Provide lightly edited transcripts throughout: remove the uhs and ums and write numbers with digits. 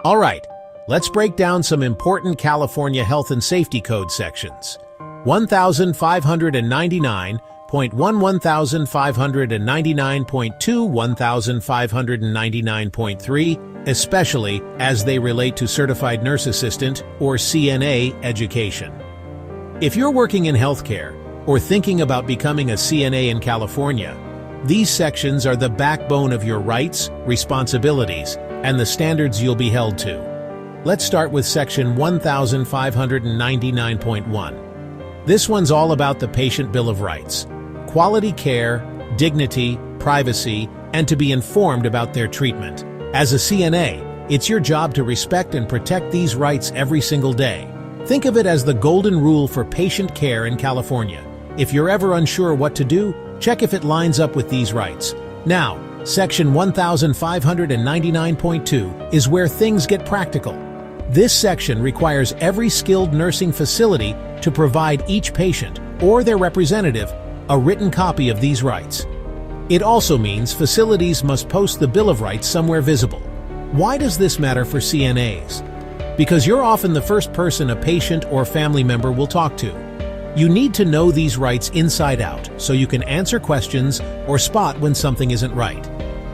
All right, let's break down some important California Health and Safety Code sections. 1599.1, 1599.2, 1599.3, especially as they relate to Certified Nurse Assistant or CNA education. If you're working in healthcare or thinking about becoming a CNA in California, these sections are the backbone of your rights, responsibilities, and the standards you'll be held to. Let's start with section 1599.1. This one's all about the Patient Bill of Rights. Quality care, dignity, privacy, and to be informed about their treatment. As a CNA, it's your job to respect and protect these rights every single day. Think of it as the golden rule for patient care in California. If you're ever unsure what to do, check if it lines up with these rights. Now, section 1599.2 is where things get practical. This section requires every skilled nursing facility to provide each patient or their representative a written copy of these rights. It also means facilities must post the Bill of Rights somewhere visible. Why does this matter for CNAs? Because you're often the first person a patient or family member will talk to. You need to know these rights inside out so you can answer questions or spot when something isn't right.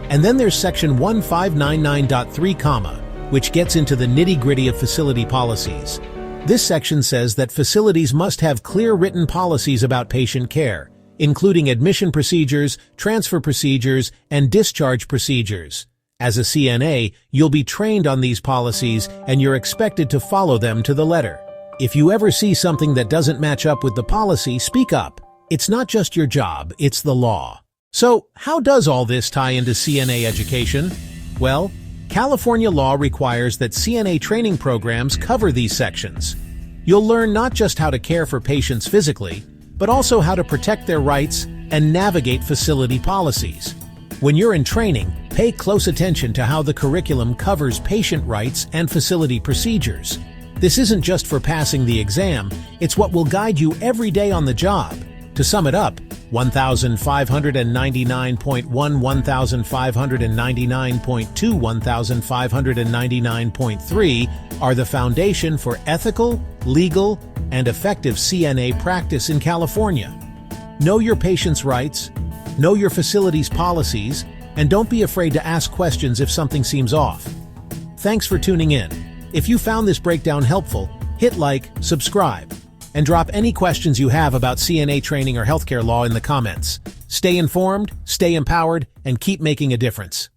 And then there's section 1599.3, which gets into the nitty-gritty of facility policies. This section says that facilities must have clear written policies about patient care, including admission procedures, transfer procedures, and discharge procedures. As a CNA, you'll be trained on these policies and you're expected to follow them to the letter. If you ever see something that doesn't match up with the policy, speak up. It's not just your job, it's the law. So, how does all this tie into CNA education? Well, California law requires that CNA training programs cover these sections. You'll learn not just how to care for patients physically, but also how to protect their rights and navigate facility policies. When you're in training, pay close attention to how the curriculum covers patient rights and facility procedures. This isn't just for passing the exam, it's what will guide you every day on the job. To sum it up, 1599.1, 1599.2, 1599.3 are the foundation for ethical, legal, and effective CNA practice in California. Know your patient's rights, know your facility's policies, and don't be afraid to ask questions if something seems off. Thanks for tuning in. If you found this breakdown helpful, hit like, subscribe, and drop any questions you have about CNA training or healthcare law in the comments. Stay informed, stay empowered, and keep making a difference.